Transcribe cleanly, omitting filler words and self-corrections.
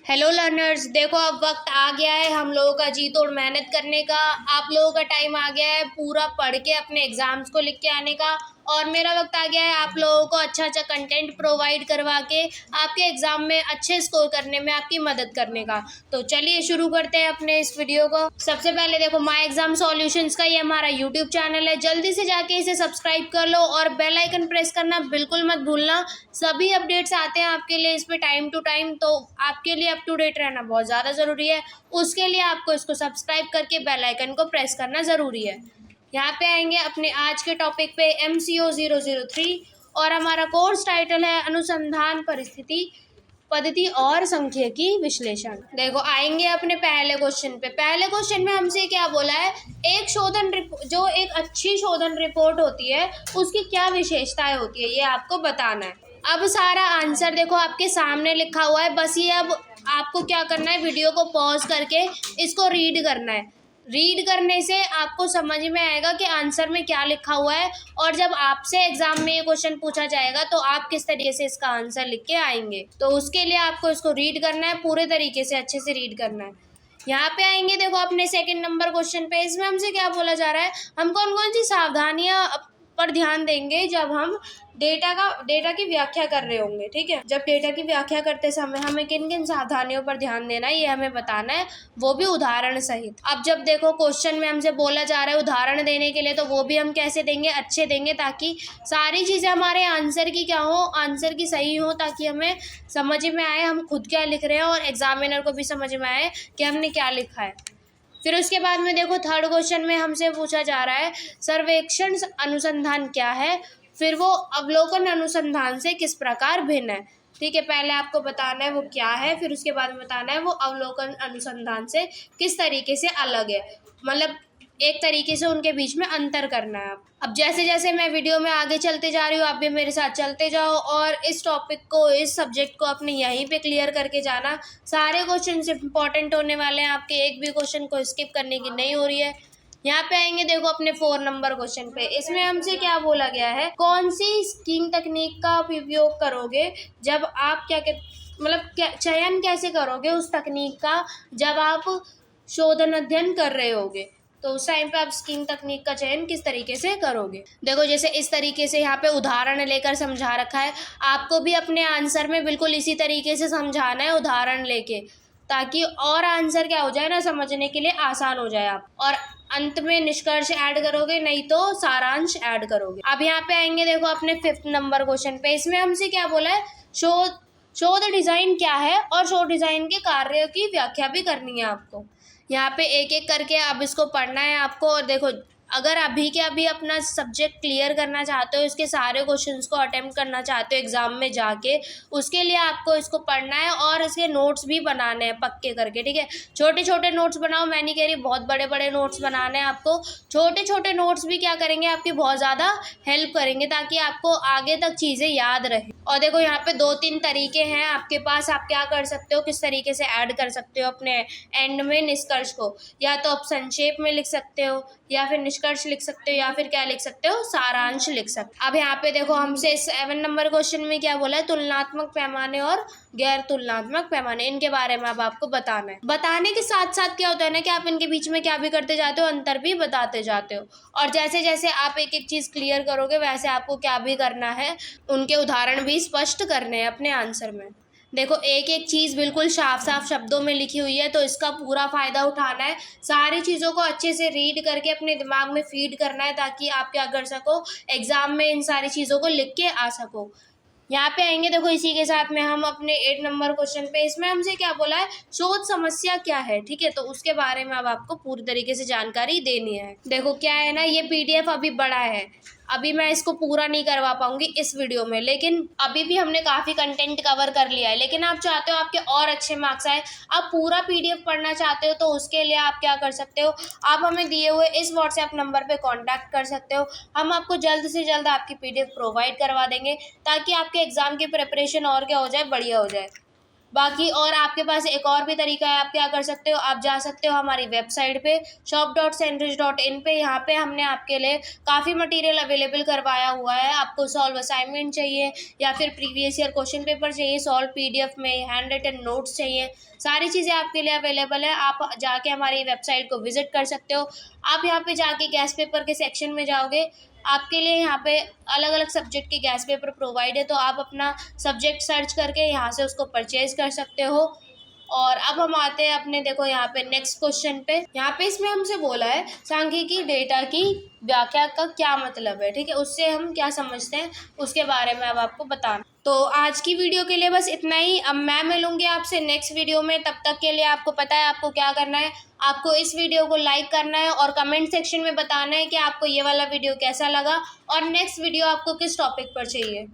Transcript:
Hello learners, देखो अब वक्त आ गया है हम लोगों का जी तोड़ मेहनत करने का। आप लोगों का टाइम आ गया है पूरा पढ़ के अपने एग्जाम्स को लिख के आने का। और मेरा वक्त आ गया है आप लोगों को अच्छा अच्छा कंटेंट प्रोवाइड करवा के आपके एग्जाम में अच्छे स्कोर करने में आपकी मदद करने का। तो चलिए शुरू करते हैं अपने इस वीडियो को। सबसे पहले देखो, माय एग्जाम सॉल्यूशंस का ये हमारा यूट्यूब चैनल है, जल्दी से जाके इसे सब्सक्राइब कर लो और बेल आइकन प्रेस करना बिल्कुल मत भूलना। सभी अपडेट्स आते हैं आपके लिए इस पे टाइम टू टाइम, तो आपके लिए अप टू डेट रहना बहुत ज़्यादा ज़रूरी है। उसके लिए आपको इसको सब्सक्राइब करके बेल आइकन को प्रेस करना ज़रूरी है। यहाँ पे आएंगे अपने आज के टॉपिक पे MCO 003 और हमारा कोर्स टाइटल है अनुसंधान परिस्थिति पद्धति और सांख्यिकी विश्लेषण। देखो आएंगे अपने पहले क्वेश्चन पे। पहले क्वेश्चन में हमसे क्या बोला है, एक जो एक अच्छी शोधन रिपोर्ट होती है उसकी क्या विशेषताएं होती है ये आपको बताना है। अब सारा आंसर देखो आपके सामने लिखा हुआ है, बस ये अब आपको क्या करना है, वीडियो को पॉज करके इसको रीड करना है। रीड करने से आपको समझ में आएगा कि आंसर में क्या लिखा हुआ है, और जब आपसे एग्जाम में ये क्वेश्चन पूछा जाएगा तो आप किस तरीके से इसका आंसर लिख के आएंगे। तो उसके लिए आपको इसको रीड करना है, पूरे तरीके से अच्छे से रीड करना है। यहाँ पे आएंगे देखो अपने सेकंड नंबर क्वेश्चन पे। इसमें हमसे क्या बोला जा रहा है, हम कौन कौन सी सावधानियां पर ध्यान देंगे जब हम डेटा की व्याख्या कर रहे होंगे। ठीक है, जब डेटा की व्याख्या करते समय हमें किन किन सावधानियों पर ध्यान देना है ये हमें बताना है, वो भी उदाहरण सहित। अब जब देखो क्वेश्चन में हमसे बोला जा रहा है उदाहरण देने के लिए, तो वो भी हम कैसे देंगे, अच्छे देंगे, ताकि सारी चीज़ें हमारे आंसर की क्या हो, आंसर की सही हो, ताकि हमें समझ में आए हम खुद क्या लिख रहे हैं और एग्जामिनर को भी समझ में आए कि हमने क्या लिखा है। फिर उसके बाद में देखो थर्ड क्वेश्चन में हमसे पूछा जा रहा है सर्वेक्षण अनुसंधान क्या है, फिर वो अवलोकन अनुसंधान से किस प्रकार भिन्न है। ठीक है, पहले आपको बताना है वो क्या है, फिर उसके बाद में बताना है वो अवलोकन अनुसंधान से किस तरीके से अलग है, मतलब एक तरीके से उनके बीच में अंतर करना है। अब जैसे जैसे मैं वीडियो में आगे चलते जा रही हूँ आप भी मेरे साथ चलते जाओ और इस टॉपिक को, इस सब्जेक्ट को अपने यहीं पे क्लियर करके जाना। सारे क्वेश्चन इंपॉर्टेंट होने वाले हैं आपके, एक भी क्वेश्चन को स्किप करने की नहीं हो रही है। यहाँ पे आएंगे देखो अपने 4 नंबर क्वेश्चन पे। इसमें हमसे क्या बोला गया है, कौन सी स्कीइंग तकनीक का उपयोग करोगे जब आप क्या चयन कैसे करोगे उस तकनीक का जब आप शोधन अध्ययन कर रहे होगे, तो उस टाइम पे आप स्कीइंग तकनीक का चयन किस तरीके से करोगे। देखो जैसे इस तरीके से यहाँ पे उदाहरण लेकर समझा रखा है, आपको भी अपने आंसर में बिल्कुल इसी तरीके से समझाना है उदाहरण लेके, ताकि और आंसर क्या हो जाए ना, समझने के लिए आसान हो जाए आप, और अंत में निष्कर्ष ऐड करोगे, नहीं तो सारांश ऐड करोगे। अब यहाँ पे आएंगे देखो अपने 5th नंबर क्वेश्चन पे। इसमें हमसे क्या बोला है, शोध डिजाइन क्या है और शोध डिजाइन के कार्यों की व्याख्या भी करनी है आपको। यहाँ पे एक एक करके अब इसको पढ़ना है आपको। और देखो अगर अभी के अभी अपना सब्जेक्ट क्लियर करना चाहते हो, इसके सारे क्वेश्चंस को अटेम्प्ट करना चाहते हो एग्जाम में जाके, उसके लिए आपको इसको पढ़ना है और इसके नोट्स भी बनाने हैं पक्के करके। ठीक है, छोटे छोटे नोट्स बनाओ, मैं नहीं कह रही बहुत बड़े बड़े नोट्स बनाने हैं आपको। छोटे छोटे नोट्स भी क्या करेंगे, आपकी बहुत ज़्यादा हेल्प करेंगे ताकि आपको आगे तक चीज़ें याद रहे। और देखो यहाँ पे 2-3 तरीके हैं आपके पास, आप क्या कर सकते हो, किस तरीके से ऐड कर सकते हो अपने एंड में निष्कर्ष को। या तो आप संक्षेप में लिख सकते हो, या फिर निष्कर्ष लिख सकते हो, या फिर क्या लिख सकते हो, सारांश लिख सकते हो। अब यहाँ पे देखो हमसे 7 नंबर क्वेश्चन में क्या बोला है, तुलनात्मक पैमाने और गैर तुलनात्मक पैमाने, इनके बारे में अब आपको बताना है। बताने के साथ साथ क्या होता है ना कि आप इनके बीच में क्या भी करते जाते हो, अंतर भी बताते जाते हो। और जैसे जैसे आप एक एक चीज़ क्लियर करोगे वैसे आपको क्या भी करना है, उनके उदाहरण भी स्पष्ट करने हैं अपने आंसर में। देखो एक एक चीज़ बिल्कुल साफ साफ शब्दों में लिखी हुई है, तो इसका पूरा फ़ायदा उठाना है। सारी चीज़ों को अच्छे से रीड करके अपने दिमाग में फीड करना है, ताकि आप क्या कर सको, एग्ज़ाम में इन सारी चीज़ों को लिख के आ सको। यहाँ पे आएंगे देखो इसी के साथ में हम अपने 8 नंबर क्वेश्चन पे। इसमें हमसे क्या बोला है, शोध समस्या क्या है। ठीक है, तो उसके बारे में अब आपको पूरी तरीके से जानकारी देनी है। देखो क्या है ना, ये PDF अभी बड़ा है, अभी मैं इसको पूरा नहीं करवा पाऊंगी इस वीडियो में, लेकिन अभी भी हमने काफ़ी कंटेंट कवर कर लिया है। लेकिन आप चाहते हो आपके और अच्छे मार्क्स आए, आप पूरा PDF पढ़ना चाहते हो, तो उसके लिए आप क्या कर सकते हो, आप हमें दिए हुए इस WhatsApp नंबर पे कांटेक्ट कर सकते हो। हम आपको जल्द से जल्द आपकी PDF प्रोवाइड करवा देंगे, ताकि आपके एग्ज़ाम की प्रिपरेशन और क्या हो जाए, बढ़िया हो जाए। बाकी और आपके पास एक और भी तरीका है, आप क्या कर सकते हो, आप जा सकते हो हमारी वेबसाइट पे shop.cenrich.in पे। यहाँ पे हमने आपके लिए काफ़ी मटेरियल अवेलेबल करवाया हुआ है। आपको सॉल्व असाइनमेंट चाहिए या फिर प्रीवियस ईयर क्वेश्चन पेपर चाहिए, सॉल्व PDF में, हैंड रिटन नोट्स चाहिए, सारी चीज़ें आपके लिए अवेलेबल है। आप जाके हमारी वेबसाइट को विजिट कर सकते हो। आप यहाँ पे जाके गैस पेपर के सेक्शन में जाओगे, आपके लिए यहाँ पे अलग अलग सब्जेक्ट के गैस पेपर प्रोवाइड है, तो आप अपना सब्जेक्ट सर्च करके यहाँ से उसको परचेज कर सकते हो। और अब हम आते हैं अपने, देखो यहाँ पे नेक्स्ट क्वेश्चन पे। यहाँ पे इसमें हमसे बोला है सांख्यिकी डेटा की व्याख्या का क्या मतलब है, ठीक है, उससे हम क्या समझते हैं उसके बारे में अब आपको बताना। तो आज की वीडियो के लिए बस इतना ही। अब मैं मिलूंगी आपसे नेक्स्ट वीडियो में, तब तक के लिए आपको पता है आपको क्या करना है। आपको इस वीडियो को लाइक करना है और कमेंट सेक्शन में बताना है कि आपको ये वाला वीडियो कैसा लगा और नेक्स्ट वीडियो आपको किस टॉपिक पर चाहिए।